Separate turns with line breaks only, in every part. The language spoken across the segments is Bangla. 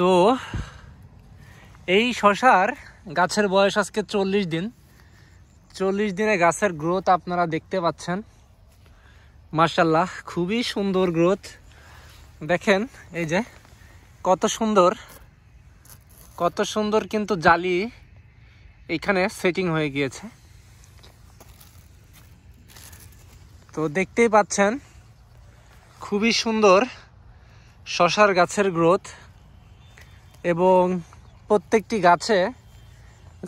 তো এই শশার গাছের বয়স আজকে 40 দিন। 40 দিনে গাছের গ্রোথ আপনারা দেখতে পাচ্ছেন। মাশাআল্লাহ, খুবই সুন্দর গ্রোথ। দেখেন এই যে কত সুন্দর কিন্তু জালি এখানে সেটিং হয়ে গিয়েছে। তো দেখতেই পাচ্ছেন খুবই সুন্দর শশার গাছের গ্রোথ, এবং প্রত্যেকটি গাছে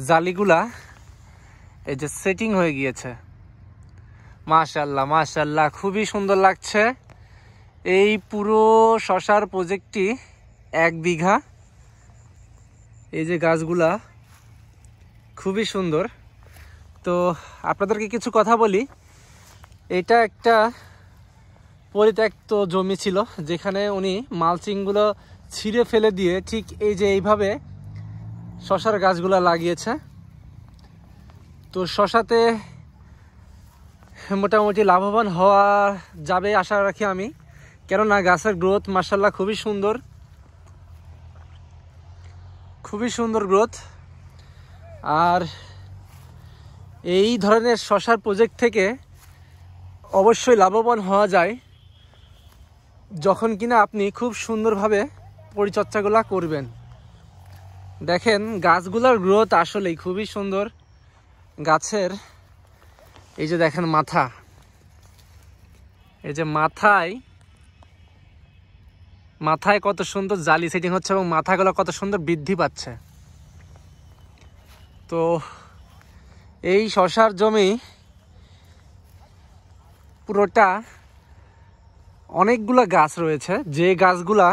জালিগুলা এই যে সেটিং হয়ে গিয়েছে। মাশাআল্লাহ মাশাআল্লাহ, খুবই সুন্দর লাগছে। এই পুরো শশার প্রজেক্টটি 1 বিঘা। এই যে গাছগুলা খুবই সুন্দর। তো আপনাদেরকে কিছু কথা বলি। এটা একটা পরিত্যক্ত জমি ছিল, যেখানে উনি মালচিংগুলো ছিঁড়ে ফেলে দিয়ে ঠিক এই যে এইভাবে শশার গাছগুলা লাগিয়েছে। তো শশাতে মোটামুটি লাভবান হওয়া যাবে আশা রাখি আমি, কেননা গাছের গ্রোথ মাশাআল্লাহ খুবই সুন্দর গ্রোথ। আর এই ধরনের শশার প্রজেক্ট থেকে অবশ্যই লাভবান হওয়া যায় যখন কিনা আপনি খুব সুন্দরভাবে পরিচর্যাগুলো করবেন। দেখেন গাছগুলোর গ্রোথ আসলেই খুবই সুন্দর। গাছের এই যে দেখেন মাথা, এই যে মাথায় কত সুন্দর জালি সেটিং হচ্ছে এবং মাথাগুলো কত সুন্দর বৃদ্ধি পাচ্ছে। তো এই শশার জমি পুরোটা অনেকগুলো গাছ রয়েছে, যে গাছগুলা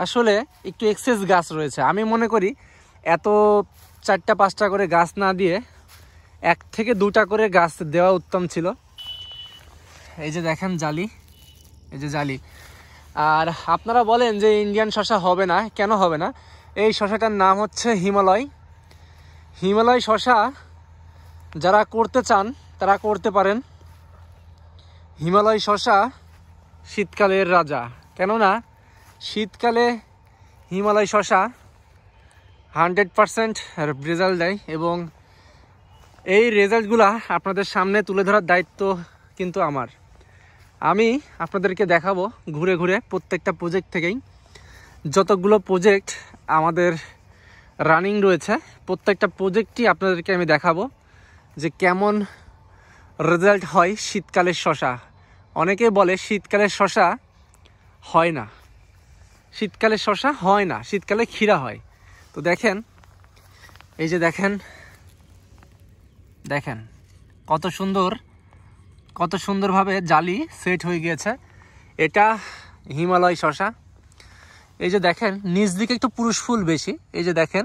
আসলে একটু এক্সেস গাছ রয়েছে। আমি মনে করি এত 4টা-5টা করে গাছ না দিয়ে 1 থেকে 2টা করে গাছ দেওয়া উত্তম ছিল। এই যে দেখেন জালি, এই যে জালি। আর আপনারা বলেন যে ইন্ডিয়ান শশা হবে না, কেন হবে না? এই শশাটার নাম হচ্ছে হিমালয় শশা। যারা করতে চান তারা করতে পারেন। হিমালয় শশা শীতকালের রাজা, কেননা শীতকালে হিমালয় শশা 100% রেজাল্ট দেয়, এবং এই রেজাল্টগুলা আপনাদের সামনে তুলে ধরার দায়িত্ব কিন্তু আমার। আমি আপনাদেরকে দেখাবো ঘুরে ঘুরে প্রত্যেকটা প্রজেক্ট থেকেই। যতগুলো প্রজেক্ট আমাদের রানিং রয়েছে প্রত্যেকটা প্রজেক্টই আপনাদেরকে আমি দেখাবো যে কেমন রেজাল্ট হয় শীতকালের শশা। অনেকে বলে শীতকালের শশা হয় না, শীতকালে ক্ষীরা হয়। তো দেখেন এই যে দেখেন কত সুন্দরভাবে জালি সেট হয়ে গিয়েছে। এটা হিমালয় শশা। এই যে দেখেন নিচ দিকে একটু পুরুষ ফুল বেশি। এই যে দেখেন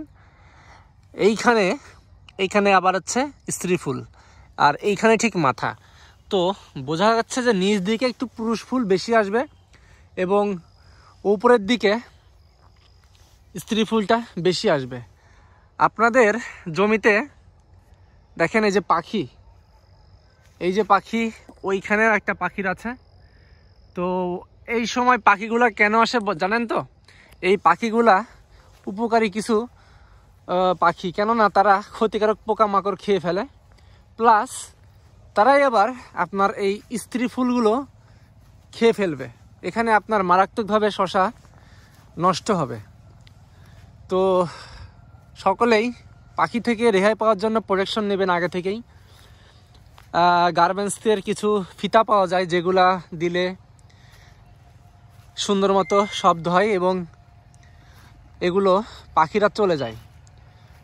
এইখানে আবার হচ্ছে স্ত্রী ফুল, আর এইখানে ঠিক মাথা। তো বোঝা যাচ্ছে যে নিচ দিকে একটু পুরুষ ফুল বেশি আসবে এবং উপরের দিকে স্ত্রী ফুলটা বেশি আসবে। আপনাদের জমিতে দেখেন এই যে পাখি ওইখানেও একটা পাখির আছে। তো এই সময় পাখিগুলা কেন আসে জানেন তো? এই পাখিগুলা উপকারী কিছু পাখি, কেননা তারা ক্ষতিকারক পোকামাকড় খেয়ে ফেলে, প্লাস তারাই আবার আপনার এই স্ত্রী ফুলগুলো খেয়ে ফেলবে। এখানে আপনার মারাত্মকভাবে শশা নষ্ট হবে। তো সকলেই পাখি থেকে রেহাই পাওয়ার জন্য প্রোটেকশন নেবেন আগে থেকেই। গার্মেন্টসের কিছু ফিতা পাওয়া যায়, যেগুলা দিলে সুন্দর মতো শব্দ হয় এবং এগুলো পাখিরা চলে যায়।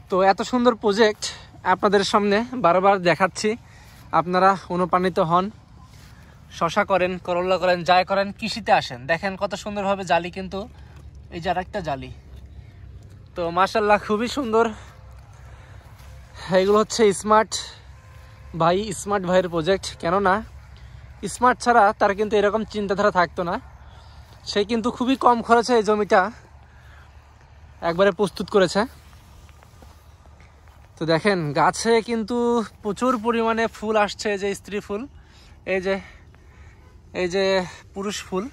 তো এত সুন্দর প্রজেক্ট আপনাদের সামনে বারবার দেখাচ্ছি, আপনারা অনুপ্রাণিত হন। শশা করেন, করল্লা করেন, যাই করেন, কৃষিতে আসেন। দেখেন কত সুন্দরভাবে জালি, কিন্তু এই যে আরেকটা জালি। তো মাশাআল্লাহ খুবই সুন্দর। এগুলো হচ্ছে স্মার্ট ভাইয়ের প্রজেক্ট, কেননা স্মার্ট ছাড়া তার কিন্তু এরকম চিন্তাধারা থাকতো না। সে কিন্তু খুবই কম খরচে এই জমিটা একবারে প্রস্তুত করেছে। তো দেখেন গাছে কিন্তু প্রচুর পরিমাণে ফুল আসছে, যে স্ত্রী ফুল, এই যে পুরুষ ফুল,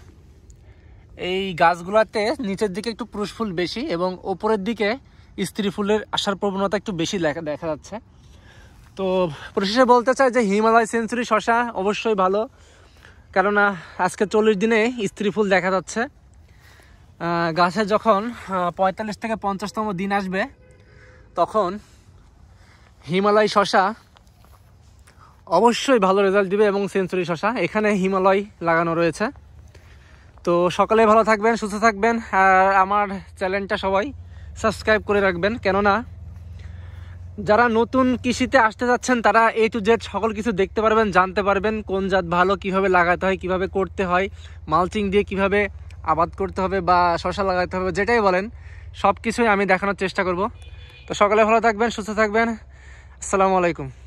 এই গাছগুলোতে নিচের দিকে একটু পুরুষ ফুল বেশি এবং ওপরের দিকে স্ত্রী ফুলের আসার প্রবণতা একটু বেশি দেখা যাচ্ছে। তো পরিশেষে বলতে চাই যে হিমালয় সেঞ্চুরি শসা অবশ্যই ভালো, কেননা আজকে 40 দিনে স্ত্রী ফুল দেখা যাচ্ছে। গাছে যখন 45 থেকে 50তম দিন আসবে তখন হিমালয় শসা অবশ্যই ভালো রেজাল্ট দিবে এবং সেঞ্চুরি শসা এখানে হিমালয় লাগানো রয়েছে। তো সকালে ভালো থাকবেন, সুস্থ থাকবেন, আর আমার চ্যানেলটা সবাই সাবস্ক্রাইব করে রাখবেন, কেননা যারা নতুন কৃষিতে আসতে যাচ্ছেন তারা A to Z সকল কিছু দেখতে পারবেন, জানতে পারবেন কোন জাত ভালো, কিভাবে লাগাতে হয়, কিভাবে করতে হয়, মালচিং দিয়ে কিভাবে আবাদ করতে হবে বা শসা লাগাতে হবে, যেটাই বলেন সব কিছুই আমি দেখানোর চেষ্টা করব। তো সকালে ভালো থাকবেন, সুস্থ থাকবেন। আসসালামু আলাইকুম।